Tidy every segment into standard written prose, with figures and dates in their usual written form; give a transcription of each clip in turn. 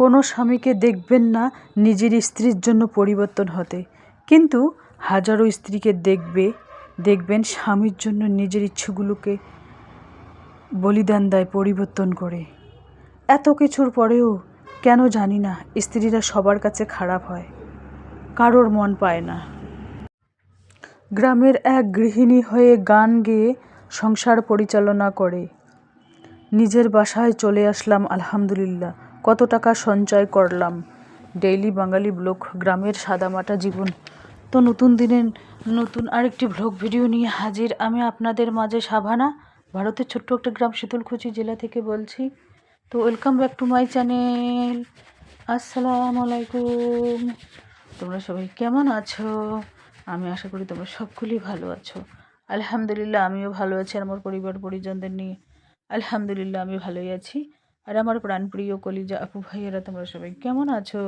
কোনো স্বামীকে দেখবেন না নিজের স্ত্রীর জন্য পরিবর্তন হতে, কিন্তু হাজারো স্ত্রীকে দেখবেন স্বামীর জন্য নিজের ইচ্ছেগুলোকে বলিদান দেয় পরিবর্তন করে। এত কিছুর পরেও কেন জানি না স্ত্রীরা সবার কাছে খারাপ হয়, কারোর মন পায় না। গ্রামের এক গৃহিণী হয়ে গান গেয়ে সংসার পরিচালনা করে। নিজের বাসায় চলে আসলাম আলহামদুলিল্লাহ, কত টাকা সঞ্চয় করলাম। ডেইলি বাঙালি ব্লগ, গ্রামের সাদামাটা জীবন। তো নতুন দিনের নতুন আরেকটি ব্লগ ভিডিও নিয়ে হাজির আমি আপনাদের মাঝে। সাভানা, ভারতের ছোট্ট একটা গ্রাম শীতলকুচি জেলা থেকে বলছি। তো welcome back to my channel. আসসালামু আলাইকুম। তোমরা সবাই কেমন আছো? আমি আশা করি তোমরা সকলেই ভালো আছো। আলহামদুলিল্লাহ আমিও ভালো আছি, আর আমার পরিবার পরিজনদের নিয়ে আলহামদুলিল্লাহ আমি ভালোই আছি। আর আমার প্রাণপ্রিয় কলিজা আপু ভাইয়েরা তোমরা সবাই কেমন আছো?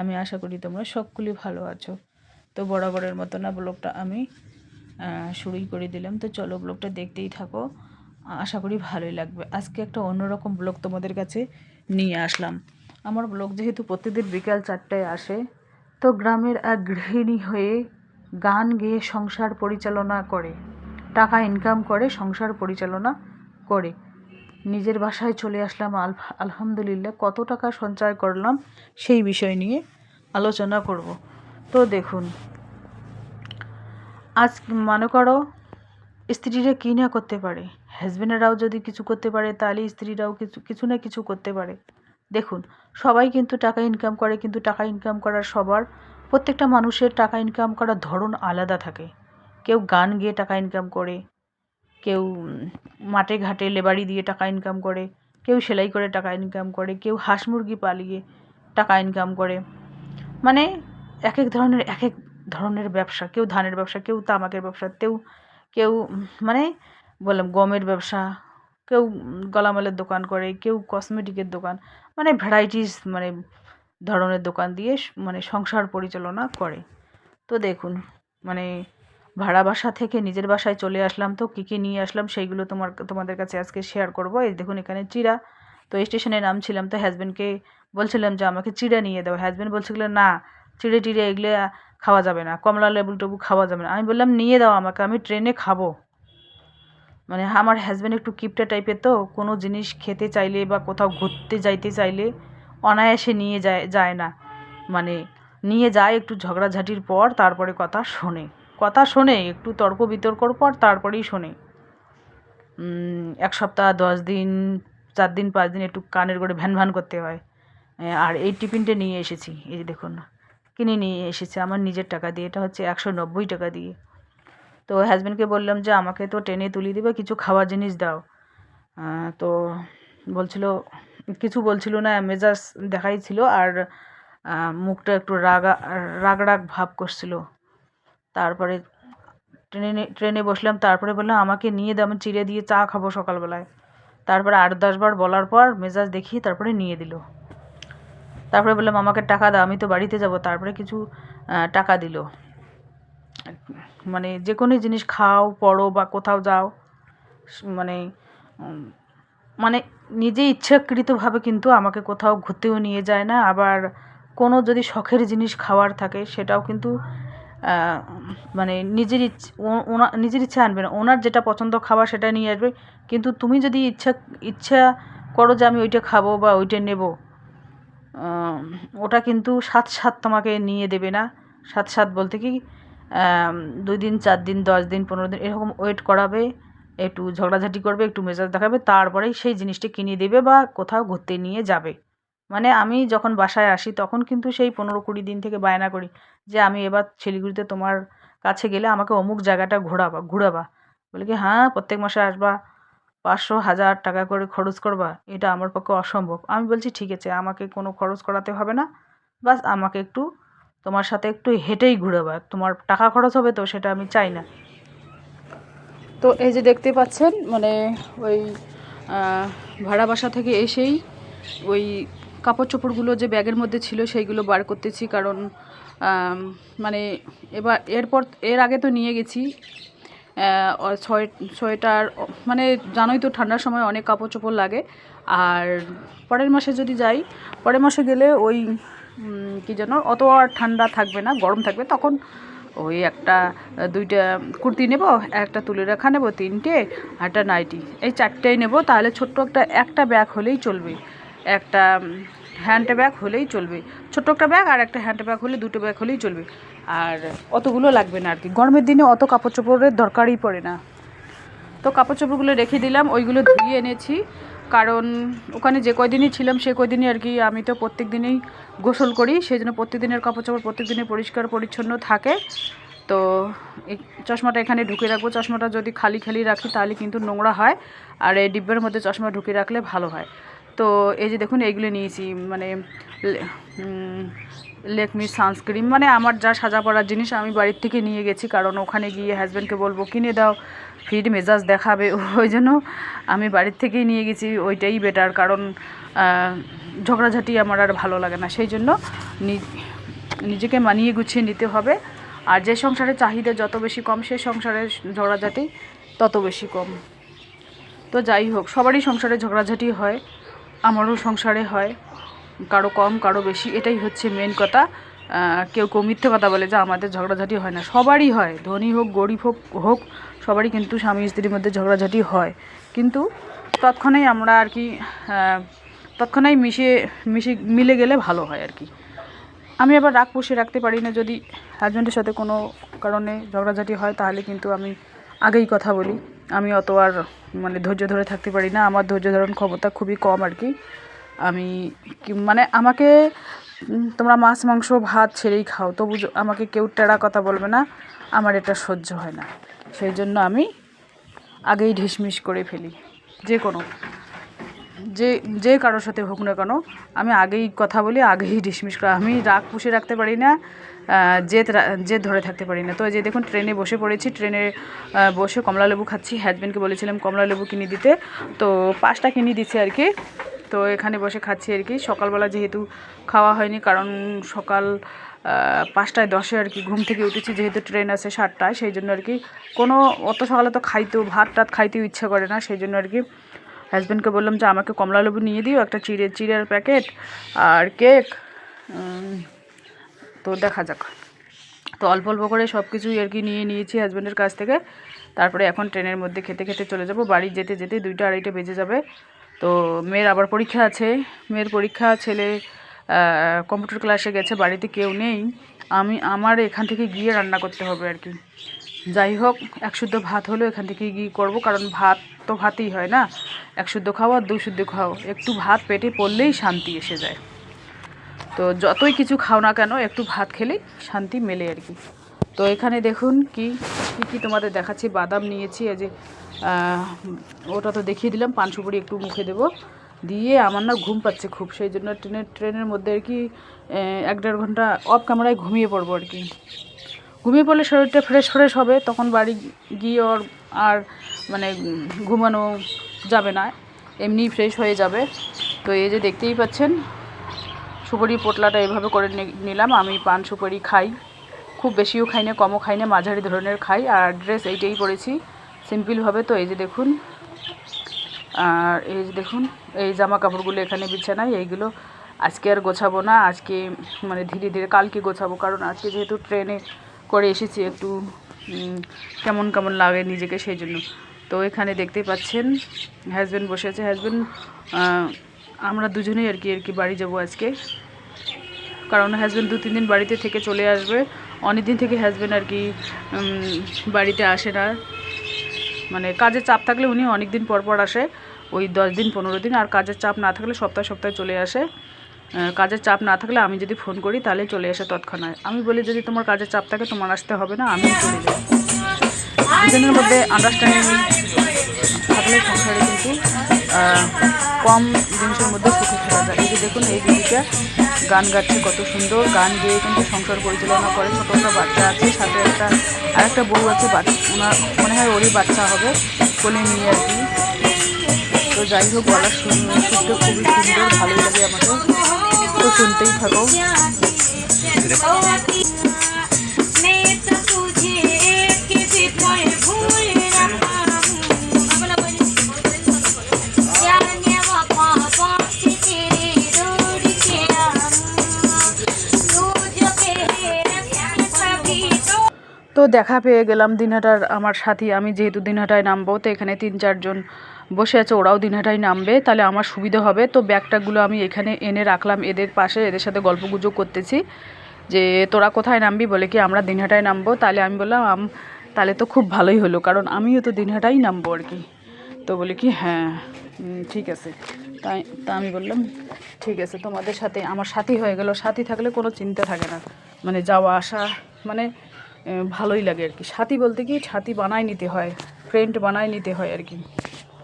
আমি আশা করি তোমরা সকলেই ভালো আছো। তো বরাবরের মতো না ব্লগটা আমি শুরুই করে দিলাম। তো চলো ব্লগটা দেখতেই থাকো, আশা করি ভালোই লাগবে। আজকে একটা অন্যরকম ব্লগ তোমাদের কাছে নিয়ে আসলাম। আমার ব্লগ যেহেতু প্রতিদিন বিকাল 4টায় আসে, তো গ্রামের এক গৃহিণী হয়ে গান গেয়ে সংসার পরিচালনা করে, টাকা ইনকাম করে, সংসার পরিচালনা করে। নিজের বাসায় চলে আসলাম আলহামদুলিল্লাহ, কত টাকা সঞ্চয় করলাম সেই বিষয় নিয়ে আলোচনা করব। তো দেখুন, আজ মনে করো স্ত্রীরা কী না করতে পারে, হাজবেন্ডেরাও যদি কিছু করতে পারে তাহলে স্ত্রীরাও কিছু না কিছু করতে পারে। দেখুন, সবাই কিন্তু টাকা ইনকাম করে, কিন্তু টাকা ইনকাম করার প্রত্যেকটা মানুষের টাকা ইনকাম করার ধরন আলাদা থাকে। কেউ গান গেয়ে টাকা ইনকাম করে, কেউ মাঠে ঘাটে লেবারি দিয়ে টাকা ইনকাম করে, কেউ সেলাই করে টাকা ইনকাম করে, কেউ হাঁস মুরগি পালিয়ে টাকা ইনকাম করে। মানে এক এক ধরনের ব্যবসা, কেউ ধানের ব্যবসা, কেউ তামাকের ব্যবসা, কেউ মানে বললাম গমের ব্যবসা, কেউ গলামালের দোকান করে, কেউ কসমেটিকের দোকান, মানে ভ্যারাইটিস ধরনের দোকান দিয়ে সংসার পরিচালনা করে। তো দেখুন, ভাড়া বাসা থেকে নিজের বাসায় চলে আসলাম। তো কী নিয়ে আসলাম সেইগুলো তোমাদের কাছে আজকে শেয়ার করব। এই দেখুন, এখানে চিড়া। তো স্টেশনে নামছিলাম, তো হাজব্যান্ডকে বলছিলাম যে আমাকে চিড়া নিয়ে দাও। হাজব্যান্ড বলছিল না, চিড়ে টিড়ে এগুলো খাওয়া যাবে না, কমলা লেবু টেবু খাওয়া যাবে না। আমি বললাম নিয়ে দাও আমাকে, আমি ট্রেনে খাবো। আমার হাজব্যান্ড একটু কিপটা টাইপের, তো কোনো জিনিস খেতে চাইলে বা কোথাও ঘুরতে যাইতে চাইলে অনায়াসে নিয়ে যায় না। নিয়ে যায় একটু ঝগড়াঝাটির পর, তারপরে কথা শোনে একটু তর্ক বিতর্কর পর তারপরেই শোনে। 1 সপ্তাহ 10 দিন 4 দিন 5 দিন একটু কানের করে ভ্যান করতে হয়। আর এই টিফিনটা নিয়ে এসেছি, এই যে দেখুন, কিনে নিয়ে এসেছি আমার নিজের টাকা দিয়ে। এটা হচ্ছে 190 টাকা দিয়ে। তো হাজব্যান্ডকে বললাম যে আমাকে তো ট্রেনে তুলে দিবে, কিছু খাওয়ার জিনিস দাও। তো কিছু বলছিল না, মেজাজ দেখাইছিল, আর মুখটা একটু রাগ ভাব করছিল। তারপরে ট্রেনে বসলাম, তারপরে বললাম আমাকে নিয়ে দাও, আমি চিড়ে দিয়ে চা খাবো সকালবেলায়। তারপরে 8-10 বার বলার পর মেজাজ দেখিয়ে তারপরে নিয়ে দিল। তারপরে বললাম আমাকে টাকা দাও, আমি তো বাড়িতে যাব। তারপরে কিছু টাকা দিল। যে কোনো জিনিস খাও, পড়ো বা কোথাও যাও, নিজে ইচ্ছাকৃতভাবে কিন্তু আমাকে কোথাও ঘুরতেও নিয়ে যায় না। আবার কোনো যদি শখের জিনিস খাওয়ার থাকে সেটাও কিন্তু নিজের ইচ্ছা আনবে না, ওনার যেটা পছন্দ খাবার সেটা নিয়ে আসবে। কিন্তু তুমি যদি ইচ্ছা করো যে আমি ওইটা খাবো বা ওইটা নেব, ওটা কিন্তু সাথ তোমাকে নিয়ে দেবে না। সাথ বলতে কি, 2 দিন 4 দিন 10 দিন 15 দিন এরকম ওয়েট করাবে, একটু ঝগড়াঝাটি করবে, একটু মেজাজ দেখাবে, তারপরেই সেই জিনিসটি কিনে দেবে বা কোথাও ঘুরতে নিয়ে যাবে। আমি যখন বাসায় আসি তখন কিন্তু সেই 15-20 দিন থেকে বায়না করি যে আমি এবার শিলিগুড়িতে তোমার কাছে গেলে আমাকে অমুক জায়গাটা ঘোরাবা। বলে কি হ্যাঁ, প্রত্যেক মাসে আসবা, 500-1000 টাকা করে খরচ করবা, এটা আমার পক্ষে অসম্ভব। আমি বলছি ঠিক আছে, আমাকে কোনো খরচ করাতে হবে না, বাস আমাকে একটু তোমার সাথে একটু হেঁটেই ঘুরাবা, তোমার টাকা খরচ হবে তো সেটা আমি চাই না। তো এই যে দেখতে পাচ্ছেন, ওই ভাড়া বাসা থেকে এসেই ওই কাপড় চোপড়গুলো যে ব্যাগের মধ্যে ছিল সেইগুলো বার করতেছি। কারণ এর আগে তো নিয়ে গেছি সোয়েটার, জানোই তো ঠান্ডার সময় অনেক কাপড় চোপড় লাগে। আর পরের মাসে যদি যাই, পরের মাসে গেলে ওই কী যেন অত আর ঠান্ডা থাকবে না, গরম থাকবে, তখন ওই একটা দুইটা কুর্তি নেব, একটা তুলে রাখা নেব, 3টে, আর একটা নাইটি, এই 4টেই নেব। তাহলে ছোট্ট একটা ব্যাগ হলেই চলবে, একটা হ্যান্ড ব্যাগ হলেই চলবে, ছোট্ট একটা ব্যাগ আর একটা হ্যান্ড ব্যাগ হলে, 2টো ব্যাগ হলেই চলবে। আর অতগুলো লাগবে না আর কি, গরমের দিনে অত কাপড় চোপড়ের দরকারই পড়ে না। তো কাপড় চোপড়গুলো রেখে দিলাম, ওইগুলো ধুয়ে এনেছি, কারণ ওখানে যে কয়দিনই ছিলাম সে কয়দিনই আর কি আমি তো প্রত্যেক দিনেই গোসল করি, সেই জন্য প্রত্যেক দিনের কাপড় চোপড় প্রত্যেক দিনে পরিষ্কার পরিচ্ছন্ন থাকে। তো এই চশমাটা এখানে ঢুকে রাখবো, চশমাটা যদি খালি খালি রাখি তাহলে কিন্তু নোংরা হয়, আর এই ডিব্বার মধ্যে চশমা ঢুকে রাখলে ভালো হয়। তো এই যে দেখুন এইগুলো নিয়েছি, মানে লেকমি সানস্ক্রিন, মানে আমার যা সাজা পড়ার জিনিস আমি বাড়ির থেকে নিয়ে গেছি, কারণ ওখানে গিয়ে হাজব্যান্ডকে বলবো কিনে দাও, ফিড মেজাজ দেখাবে, ওই জন্য আমি বাড়ির থেকেই নিয়ে গেছি, ওইটাই বেটার, কারণ ঝগড়াঝাটি আমার আর ভালো লাগে না, সেই জন্য নিজেকে মানিয়ে গুছিয়ে নিতে হবে। আর যে সংসারে চাহিদা যত বেশি কম, সে সংসারের ঝগড়াঝাটি তত বেশি কম। তো যাই হোক, সবারই সংসারে ঝগড়াঝাটি হয়, আমারও সংসারে হয়, কারো কম কারো বেশি, এটাই হচ্ছে মেন কথা। কেউ মিথ্যে কথা বলে যে আমাদের ঝগড়াঝাটি হয় না, সবারই হয়, ধনী হোক গরিব হোক সবারই কিন্তু স্বামী স্ত্রীর মধ্যে ঝগড়াঝাটি হয়, কিন্তু তৎক্ষণাৎ আমরা আর কি তৎক্ষণাৎ মিলে গেলে ভালো হয় আর কি। আমি আবার রাগ পুষে রাখতে পারি না, যদি হাজব্যান্ডের সাথে কোনো কারণে ঝগড়াঝাটি হয় তাহলে কিন্তু আমি আগেই কথা বলি, আমি অত আর মানে ধৈর্য ধরে থাকতে পারি না, আমার ধৈর্য ধারণ ক্ষমতা খুবই কম আর কি। আমি মানে আমাকে তোমরা মাছ মাংস ভাত ছেড়েই খাও, তবু আমাকে কেউ টেরা কথা বলবে না, আমার এটা সহ্য হয় না, সেই জন্য আমি আগেই ঢিসমিস করে ফেলি, যে কারোর সাথে হোক না কেন আমি আগেই কথা বলি, আগেই ডিসমিস করা, আমি রাগ পুষে রাখতে পারি না, জেদ ধরে থাকতে পারি না। তো এই যে দেখুন ট্রেনে বসে পড়েছি, ট্রেনে বসে কমলালেবু খাচ্ছি, হাজব্যান্ডকে বলেছিলাম কমলালেবু কিনে দিতে, তো 5টা কিনে দিচ্ছে আর কি। তো এখানে বসে খাচ্ছি আর কি, সকালবেলা যেহেতু খাওয়া হয়নি, কারণ সকাল 5:10 আর কি ঘুম থেকে উঠেছি, যেহেতু ট্রেন আছে 7টায়, সেই জন্য আর কি কোনো অত সকালে তো ভাত টাত খাইতেও ইচ্ছা করে না, সেই জন্য আর কি হাজব্যান্ডকে বললাম যে আমাকে কমলালেবু নিয়ে দিও, একটা চিড়ের প্যাকেট আর কেক, তো দেখা যাক। তো অল্প অল্প করে সব কিছুই আর কি নিয়ে নিয়েছি হাজব্যান্ডের কাছ থেকে, তারপরে এখন ট্রেনের মধ্যে খেতে খেতে চলে যাব বাড়ি, যেতে যেতে 2টা 2:30 বেজে যাবে। তো মেয়ের আবার পরীক্ষা আছে, মেয়ের পরীক্ষা, ছেলে কম্পিউটার ক্লাসে গেছে, বাড়িতে কেউ নেই, আমার এখান থেকে গিয়ে রান্না করতে হবে আর কি। যাই হোক, 1 শুদ্ধ ভাত হলেও এখান থেকে গিয়ে করবো, কারণ ভাত তো ভাতই হয় না, 1 শুদ্ধ খাও আর 2 শুদ্ধ খাও, একটু ভাত পেটে পড়লেই শান্তি এসে যায়। তো যতই কিছু খাও না কেন একটু ভাত খেলেই শান্তি মেলে আর কি। তো এখানে দেখুন কি তোমাদের দেখাচ্ছি, বাদাম নিয়েছি, এই যে ওটা তো দেখিয়ে দিলাম, পান সুপারি একটু মুখে দেবো, দিয়ে আমার না ঘুম পাচ্ছে খুব, সেই জন্য ট্রেনের মধ্যে আর কি 1-1.5 ঘন্টা অফ ক্যামেরায় ঘুমিয়ে পড়বো আর কি। ঘুমিয়ে পড়লে শরীরটা ফ্রেশ হবে, তখন বাড়ি গিয়ে আর মানে ঘুমানো যাবে না, এমনি ফ্রেশ হয়ে যাবে। তো এই যে দেখতেই পাচ্ছেন সুপারি পোটলাটা এভাবে করে নিলাম, আমি পান সুপারি খাই, খুব বেশিও খাই না কমও খাই না, মাঝারি ধরনের খাই, আর ড্রেস এইটাই পরেছি সিম্পলভাবে। তো এই যে দেখুন, আর এই যে দেখুন এই জামা কাপড়গুলো এখানে বিছানায়, এইগুলো আজকে আর গোছাবো না, আজকে মানে ধীরে ধীরে কালকে গোছাবো, কারণ আজকে যেহেতু ট্রেনে করে এসেছি একটু কেমন কেমন লাগে নিজেকে, সেই জন্য। তো এখানে দেখতেই পাচ্ছেন হাজব্যান্ড বসে আছে, আমরা দুজনেই আর কি বাড়ি যাব আজকে, কারণ হাজব্যান্ড 2-3 দিন বাড়িতে থেকে চলে আসবে, অনেক দিন থেকে হাজব্যান্ড আর কি বাড়িতে আসে না, মানে কাজের চাপ থাকলে উনি অনেক দিন পর আসে, ওই 10 দিন 15 দিন, আর কাজের চাপ না থাকলে সপ্তাহে চলে আসে, কাজের চাপ না থাকলে আমি যদি ফোন করি তাহলে চলে আসে তৎক্ষণাৎ। আমি বলি যদি তোমার কাজের চাপ থাকে তোমার আসতে হবে না, আমি চলে যাই। দুজনের মধ্যে আন্ডারস্ট্যান্ডিং থাকলে সংসারে কিন্তু কম জিনিসের মধ্যে সুখে ফেলা যায়। এই যে দেখুন এই দিদিটা গান গাচ্ছে, কত সুন্দর গান গেয়ে কিন্তু সংসার পরিচালনা করে, ছোটো একটা বাচ্চা আছে, সাথে আরেকটা বউ আছে, ওনার মনে হয় ওরই বাচ্চা হবে, কোলে নিয়ে আর কি। তো যাই হোক, গলার সুরটা খুবই সুন্দর, ভালোই লাগে আমাকে, তো শুনতেই থাকো। তো দেখা পেয়ে গেলাম দিনহাটার আমার সাথী, আমি যেহেতু দিনহাটায় নামবো, তো এখানে 3-4 জন বসে আছে, ওরাও দিনহাটায় নামবে, তাহলে আমার সুবিধা হবে। তো ব্যাগটাগুলো আমি এখানে এনে রাখলাম এদের পাশে, এদের সাথে গল্পগুজব করতেছি যে তোরা কোথায় নামবি, বলে কি আমরা দিনহাটায় নামবো। তাহলে আমি বললাম তাহলে তো খুব ভালোই হলো, কারণ আমিও তো দিনহাটাই নামবো আর কি। তো বলে কি হ্যাঁ ঠিক আছে। তা আমি বললাম ঠিক আছে, তোমাদের সাথে আমার সাথী হয়ে গেল। সাথী থাকলে কোনো চিন্তা থাকে না, মানে যাওয়া আসা মানে ভালোই লাগে আর কি। সাথী বলতে কি সাথী বানায় নিতে হয়, ফ্রেন্ড বানায় নিতে হয় আর কি।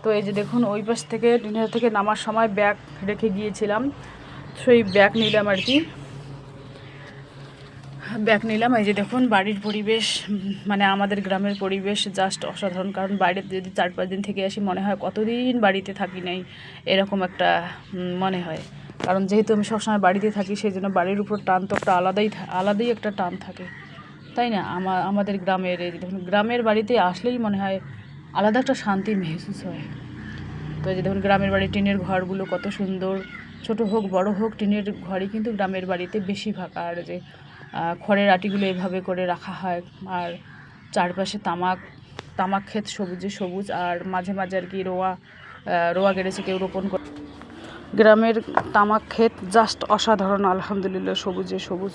তো এই যে দেখুন ওই পাশ থেকে দিনহাটা থেকে নামার সময় ব্যাগ রেখে গিয়েছিলাম, সেই ব্যাগ নিলাম আর কি। ব্যাগ নিলাম। এই যে দেখুন বাড়ির পরিবেশ, মানে আমাদের গ্রামের পরিবেশ জাস্ট অসাধারণ। কারণ বাইরেতে যদি 4-5 দিন থেকে আসি মনে হয় কতদিন বাড়িতে থাকি নাই, এরকম একটা মনে হয়। কারণ যেহেতু আমি সবসময় বাড়িতে থাকি, সেই জন্য বাড়ির উপর টান তো একটা আলাদাই একটা টান থাকে, তাই না? আমাদের গ্রামের এই যে দেখুন গ্রামের বাড়িতে আসলেই মনে হয় আলাদা একটা শান্তি মেহসুস হয়। তো এই যে দেখুন গ্রামের বাড়ির টিনের ঘরগুলো কত সুন্দর, ছোট হোক বড় হোক টিনের ঘরই কিন্তু গ্রামের বাড়িতে বেশি ফাঁকা। আর যে খড়ের আটিগুলো এভাবে করে রাখা হয়, আর চারপাশে তামাক ক্ষেত সবুজে সবুজ, আর মাঝে মাঝে আর কি রোয়া গেড়েছে কেউ রোপণ করে। গ্রামের তামাক ক্ষেত জাস্ট অসাধারণ, আলহামদুলিল্লাহ সবুজে সবুজ।